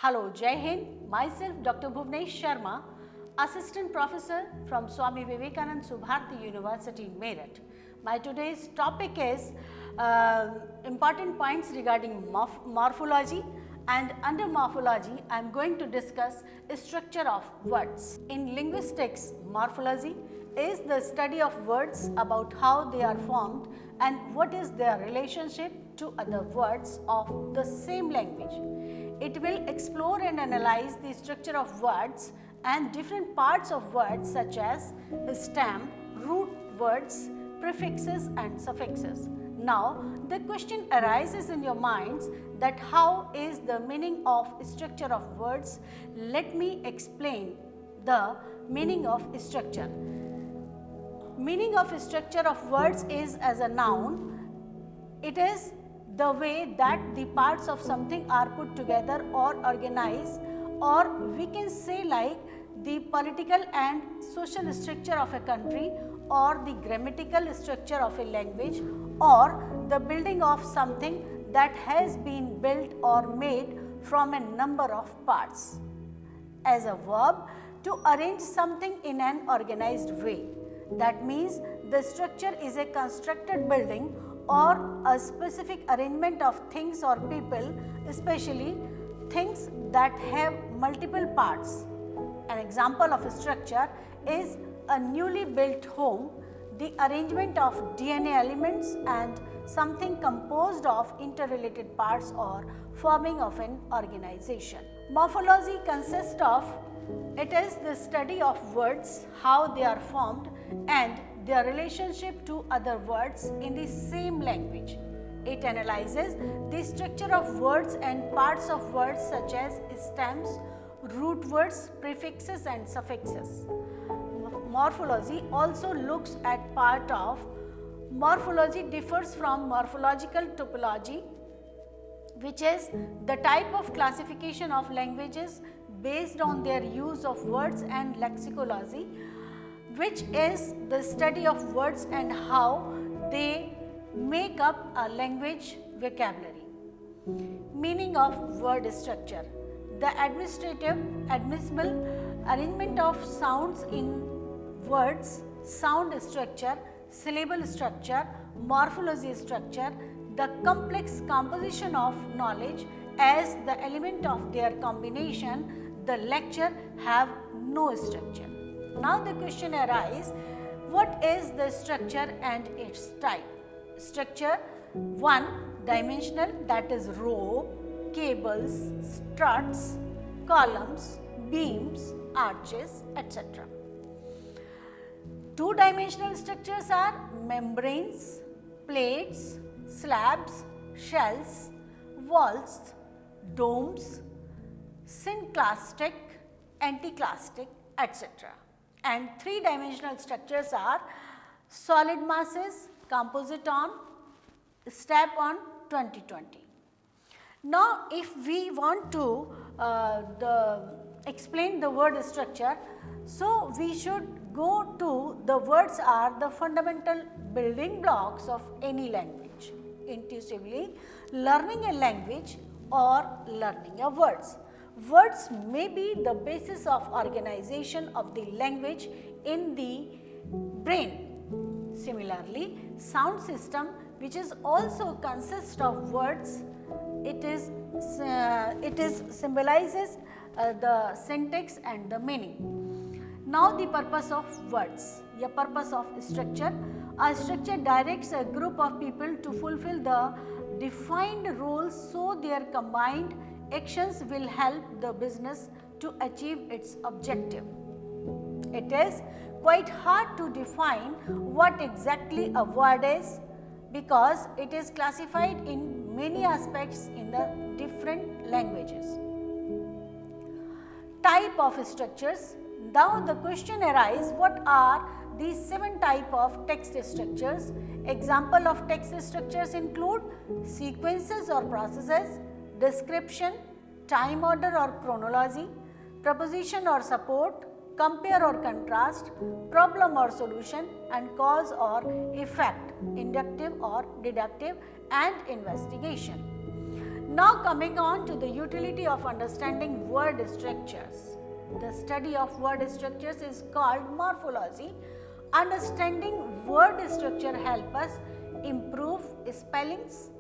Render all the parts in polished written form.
Hello, Jai Hind. Myself, Dr. Bhuvnesh Sharma, Assistant Professor from Swami Vivekanand Subharati University, Meerut. My today's topic is important points regarding morphology, and under morphology, I am going to discuss structure of words. In linguistics, morphology is the study of words about how they are formed and what is their relationship to other words of the same language. It will explore and analyze the structure of words and different parts of words such as stem, root words, prefixes and suffixes. Now, the question arises in your minds that how is the meaning of structure of words? Let me explain the meaning of structure. Meaning of structure of words is as a noun. It is the way that the parts of something are put together or organized, or we can say like the political and social structure of a country, or the grammatical structure of a language, or the building of something that has been built or made from a number of parts. As a verb, to arrange something in an organized way. That means the structure is a constructed building or a specific arrangement of things or people, especially things that have multiple parts. An example of a structure is a newly built home, the arrangement of DNA elements and something composed of interrelated parts or forming of an organization. Morphology consists of, it is the study of words, how they are formed and their relationship to other words in the same language. It analyzes the structure of words and parts of words such as stems, root words, prefixes and suffixes. Morphology also looks at part of, morphology differs from morphological typology, which is the type of classification of languages based on their use of words, and lexicology, which is the study of words and how they make up a language vocabulary. Meaning of word structure. The admissible arrangement of sounds in words, sound structure, syllable structure, morphology structure, the complex composition of knowledge as the element of their combination, the lecture have no structure. Now the question arises, what is the structure and its type? Structure, one dimensional, that is rope, cables, struts, columns, beams, arches, etc. Two dimensional structures are membranes, plates, slabs, shells, walls, domes, synclastic, anticlastic, etc. And three dimensional structures are solid masses, composite on, step on 2020. Now, if we want to explain the word structure, so we should go to the words are the fundamental building blocks of any language. Intuitively, learning a language or learning a words. Words may be the basis of organization of the language in the brain. Similarly, sound system, which is also consists of words, it symbolizes the syntax and the meaning. Now the purpose of words, a purpose of structure. A structure directs a group of people to fulfill the defined roles, so their combined actions will help the business to achieve its objective. It is quite hard to define what exactly a word is, because it is classified in many aspects in the different languages. Type of structures. Now the question arises, what are these 7 types of text structures? Example of text structures include sequences or processes, description, time order or chronology, proposition or support, compare or contrast, problem or solution, and cause or effect, inductive or deductive, and investigation. Now coming on to the utility of understanding word structures. The study of word structures is called morphology. Understanding word structure help us improve spellings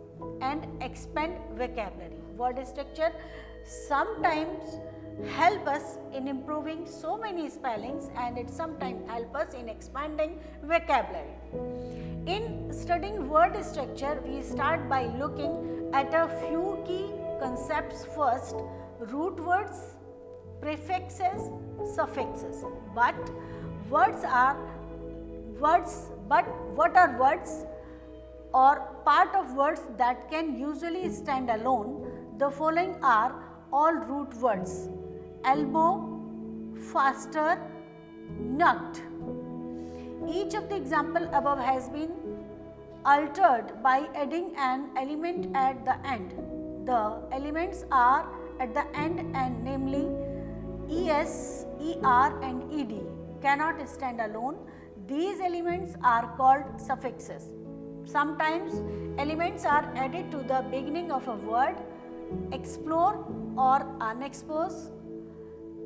and expand vocabulary. Word structure sometimes help us in improving so many spellings, and it sometimes help us in expanding vocabulary. In studying word structure, we start by looking at a few key concepts first: root words, prefixes, suffixes. But what are words or part of words that can usually stand alone? The following are all root words: elbow, faster, knocked. Each of the example above has been altered by adding an element at the end. The elements are at the end, and namely es, er and ed cannot stand alone. These elements are called suffixes. Sometimes elements are added to the beginning of a word: explore or unexpose,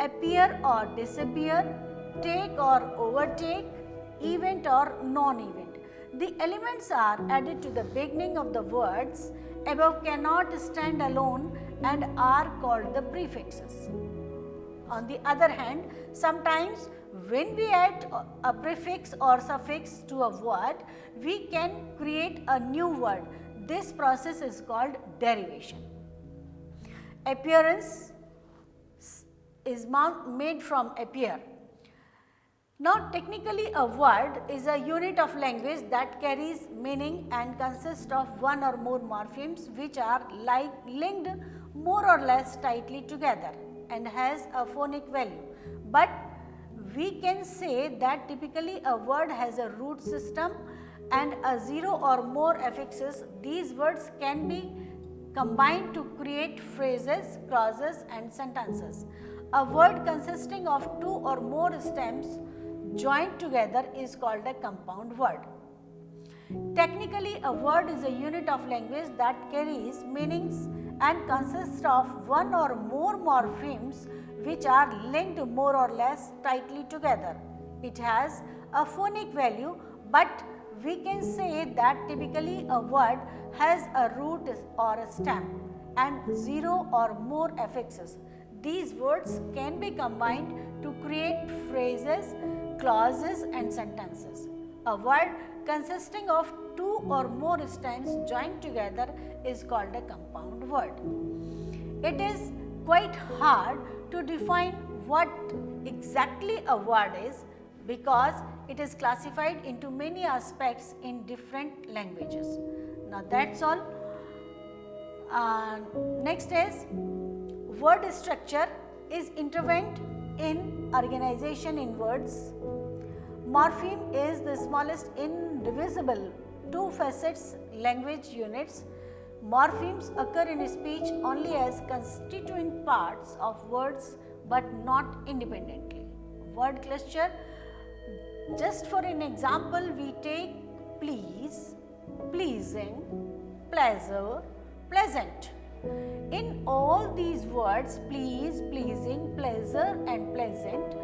appear or disappear, take or overtake, event or non-event. The elements are added to the beginning of the words above cannot stand alone and are called the prefixes. On the other hand, sometimes when we add a prefix or suffix to a word, we can create a new word. This process is called derivation. Appearance is made from appear. Now, technically, a word is a unit of language that carries meaning and consists of one or more morphemes which are linked more or less tightly together and has a phonic value. But we can say that typically a word has a root system and a 0 or more affixes. These words can be combined to create phrases, clauses and sentences. A word consisting of 2 or more stems joined together is called a compound word. Technically, a word is a unit of language that carries meanings and consists of one or more morphemes which are linked more or less tightly together. It has a phonic value, but we can say that typically a word has a root or a stem and 0 or more affixes. These words can be combined to create phrases, clauses and sentences. A word consisting of 2 or more stems joined together is called a compound word. It is quite hard to define what exactly a word is because it is classified into many aspects in different languages. Now that's all. Next is word structure is intervened in organization in words. Morpheme is the smallest indivisible two facets language units. Morphemes occur in speech only as constituent parts of words but not independently. Word cluster, just for an example, we take please, pleasing, pleasure, pleasant. In all these words, please, pleasing, pleasure and pleasant,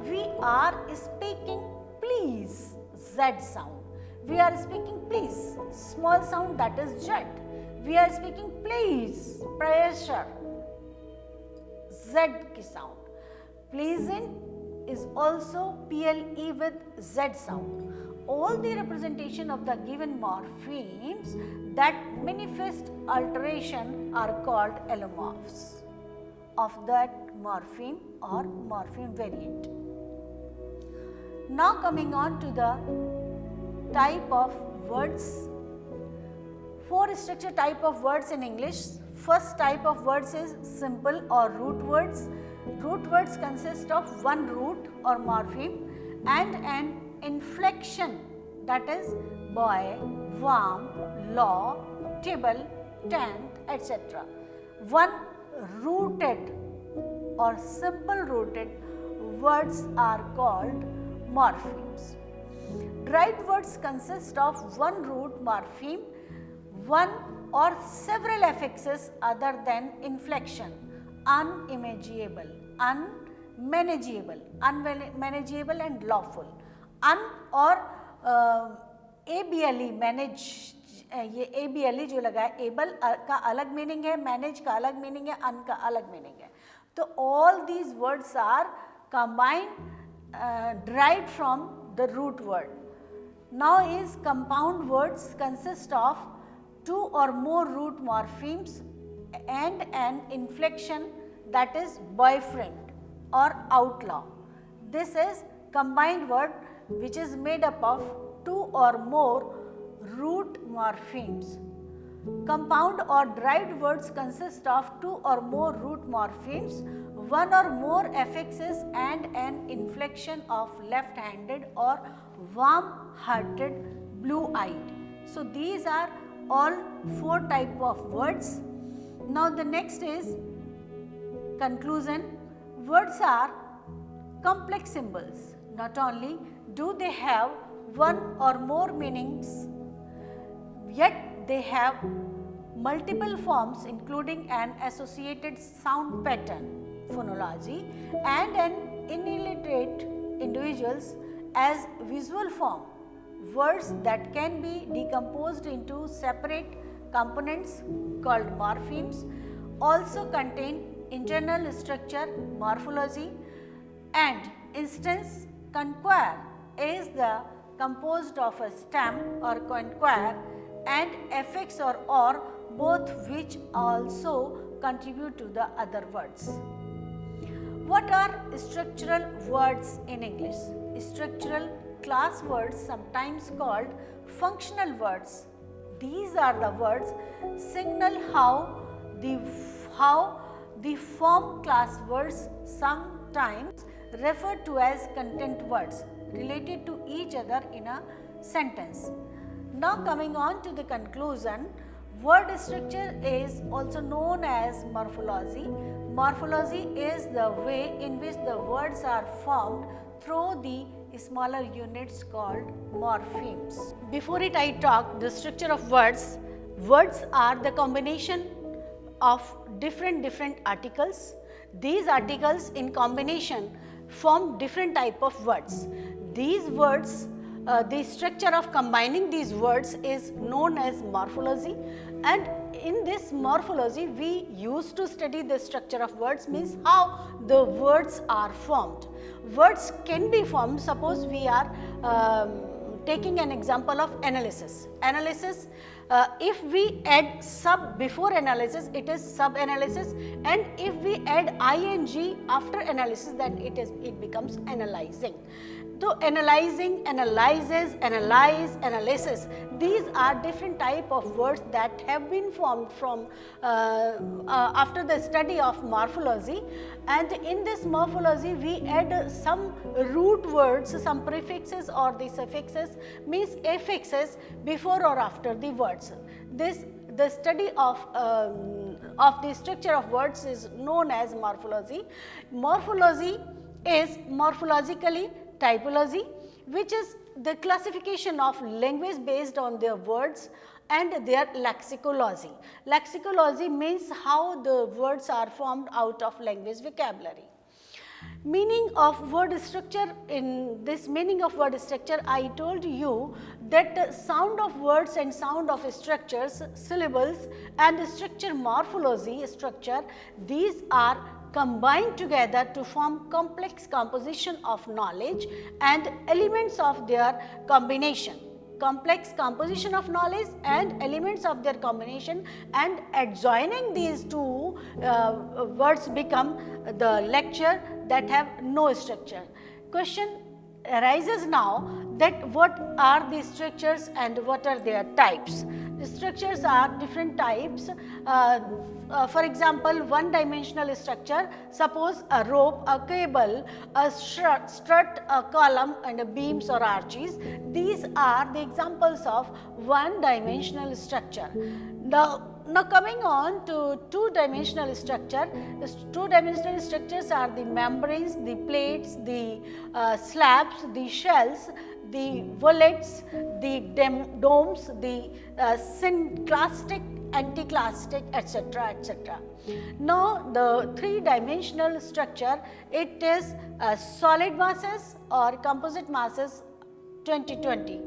we are speaking please, Z sound. We are speaking please, small sound, that is Z. We are speaking please, pressure, Z ki sound. Pleasant is also PLE with Z sound. All the representation of the given morphemes that manifest alteration are called allomorphs of that morpheme or morpheme variant. Now coming on to the type of words. 4 structure type of words in English. First type of words is simple or root words. Root words consist of one root or morpheme and an inflection, that is boy, warm, law, table, tenth, etc. One rooted or simple rooted words are called morphemes. Derived words consist of one root morpheme one or several affixes other than inflection, unimaginable, unmanageable, unmanageable and lawful, or able manage, ये able जो लगा है, able का अलग meaning है, manage का अलग meaning है, un का अलग मीनिंग है. तो all these words are combined, derived from the root word. Now is compound words consist of two or more root morphemes and an inflection, that is boyfriend or outlaw. This is combined word which is made up of two or more root morphemes. Compound or derived words consist of two or more root morphemes, one or more affixes and an inflection of left-handed or warm-hearted, blue-eyed. So these are all four type of words. Now the next is conclusion. Words are complex symbols. Not only do they have one or more meanings, yet they have multiple forms including an associated sound pattern, phonology, and an inilliterate individuals as visual form. Words that can be decomposed into separate components called morphemes also contain internal structure, morphology, and instance conquer is the composed of a stem or conquer and affix or both, which also contribute to the other words. What are structural words in English? Structural class words, sometimes called functional words. These are the words signal how the form class words, sometimes referred to as content words, related to each other in a sentence. Now coming on to the conclusion, word structure is also known as morphology. Morphology is the way in which the words are formed through the smaller units called morphemes. Before it I talk the structure of words. Words are the combination of different articles. These articles in combination form different type of words. These words, the structure of combining these words is known as morphology, and in this morphology we used to study the structure of words, means how the words are formed. Words can be formed, suppose we are taking an example of analysis. Analysis, if we add sub before analysis, it is sub analysis, and if we add ing after analysis, then it becomes analyzing. So analyzing, analyzes, analyze, analysis, these are different type of words that have been formed from after the study of morphology, and in this morphology we add some root words, some prefixes or the suffixes, means affixes before or after the words. The study of the structure of words is known as morphology. Morphology is morphologically typology, which is the classification of language based on their words and their lexicology. Lexicology means how the words are formed out of language vocabulary. Meaning of word structure. In this meaning of word structure, I told you that sound of words and sound of structures, syllables and structure, morphology, structure, these are combined together to form complex composition of knowledge and elements of their combination. Complex composition of knowledge and elements of their combination, and adjoining these two words become the lecture that have no structure. Question arises now that what are these structures and what are their types? The structures are different types. For example, one dimensional structure, suppose a rope, a cable, a strut, a column and a beams or arches. These are the examples of one dimensional structure. Now now coming on to two-dimensional structure. Two-dimensional structures are the membranes, the plates, the slabs, the shells, the wallets, the domes, the synclastic, anticlastic, etc., etc. Now, the three-dimensional structure, it is solid masses or composite masses 2020.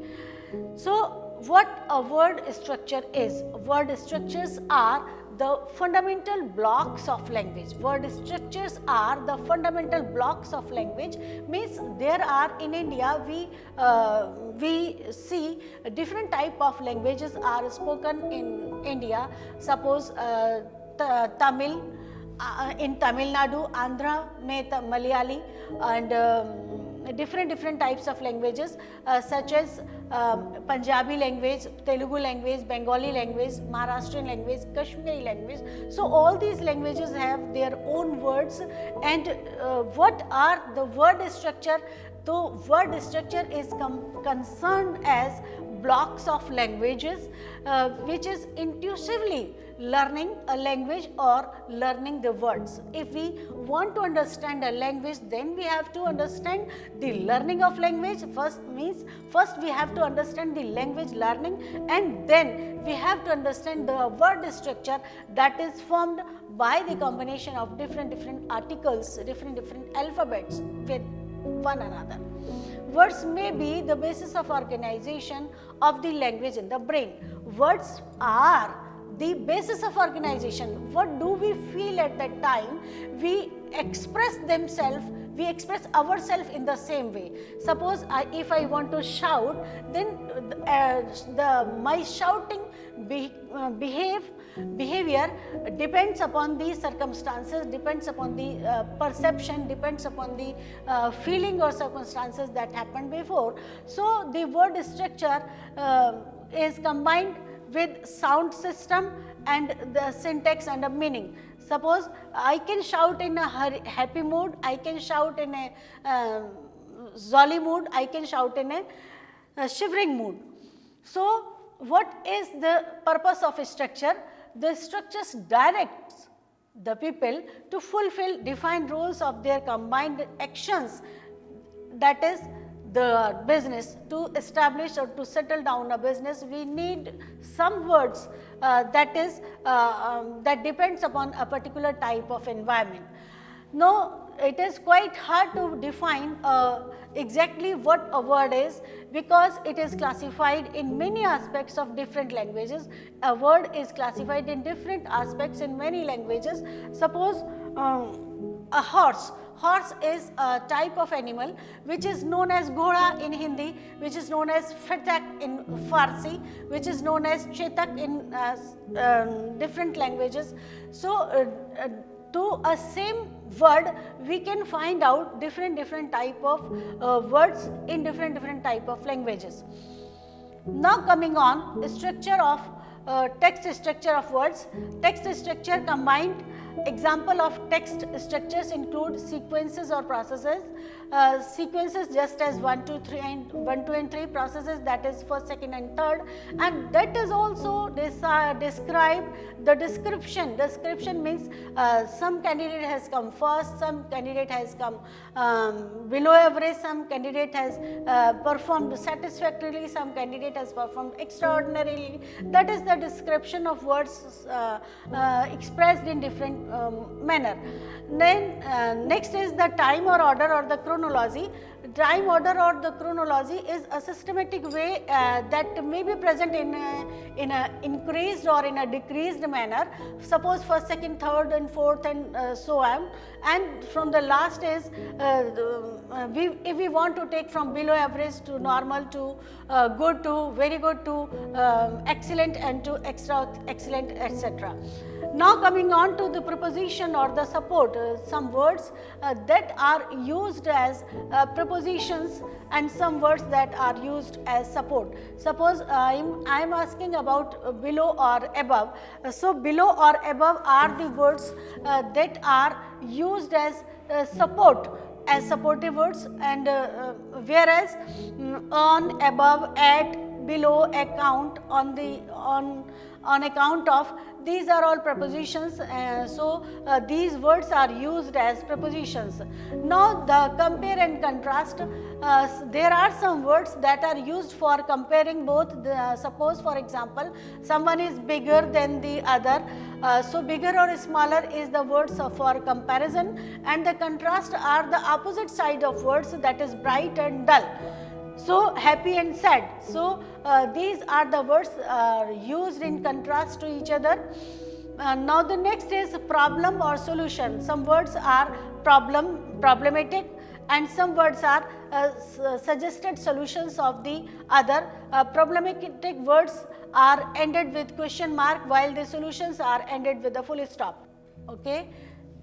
So, what a word structure is? Word structures are the fundamental blocks of language. Word structures are the fundamental blocks of language, means there are in India we see different type of languages are spoken in India. Suppose Tamil, in Tamil Nadu, Andhra mein Malayali, and different types of languages such as Punjabi language, Telugu language, Bengali language, Maharashtrian language, Kashmiri language. So, all these languages have their own words, and what are the word structure? The word structure is concerned as blocks of languages which is intuitively learning a language or learning the words. If we want to understand a language, then we have to understand the learning of language. First we have to understand the language learning, and then we have to understand the word structure that is formed by the combination of different articles, different alphabets with one another. Words may be the basis of organization of the language in the brain. Words are the basis of organization. What do we feel at that time? We express ourselves in the same way. Suppose if I want to shout, then my shouting behavior depends upon the circumstances, depends upon the perception, depends upon the feeling or circumstances that happened before. So, the word structure is combined with sound system and the syntax and the meaning. Suppose I can shout in a happy mood, I can shout in a jolly mood, I can shout in a shivering mood. So, what is the purpose of a structure? The structures directs the people to fulfill defined roles of their combined actions, that is the business. To establish or to settle down a business, we need some words that depends upon a particular type of environment. Now, it is quite hard to define exactly what a word is, because it is classified in many aspects of different languages. A word is classified in different aspects in many languages. Suppose a horse. Horse is a type of animal which is known as ghoda in Hindi, which is known as fatak in Farsi, which is known as chetak in different languages. So, to a same word we can find out different type of words in different type of languages. Now, coming on structure of text structure of words. Text structure combined. Example of text structures include sequences or processes. Sequences just as 1, 2, 3 and 3 processes, that is first, second and third, and that is also describe the description. Description means some candidate has come first, some candidate has come below average, some candidate has performed satisfactorily, some candidate has performed extraordinarily. That is the description of words expressed in different manner. Then next is the time or order or the chronology. Time order or the chronology is a systematic way that may be present in a increased or in a decreased manner. Suppose first, second, third and fourth and so on. And from the last is if we want to take from below average to normal to good to very good to excellent and to extra excellent, etc. Now, coming on to the preposition or the support, some words that are used as prepositions and some words that are used as support. Suppose I am asking about below or above. So, below or above are the words that are used as support, as supportive words, and whereas on, above, at, below account on account of. These are all prepositions, so these words are used as prepositions. Now the compare and contrast, there are some words that are used for comparing both. Suppose for example someone is bigger than the other, so bigger or smaller is the words for comparison, and the contrast are the opposite side of words, that is bright and dull. So happy and sad. So these are the words used in contrast to each other. Now the next is problem or solution. Some words are problematic, and some words are suggested solutions of the other. Problematic words are ended with question mark, while the solutions are ended with a full stop. Okay,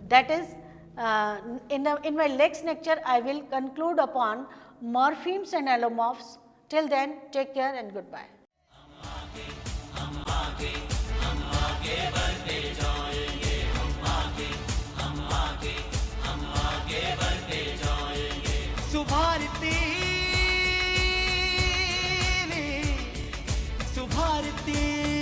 that is in my next lecture I will conclude upon morphemes and allomorphs. Till then, take care and goodbye. Subharti ने सुभारती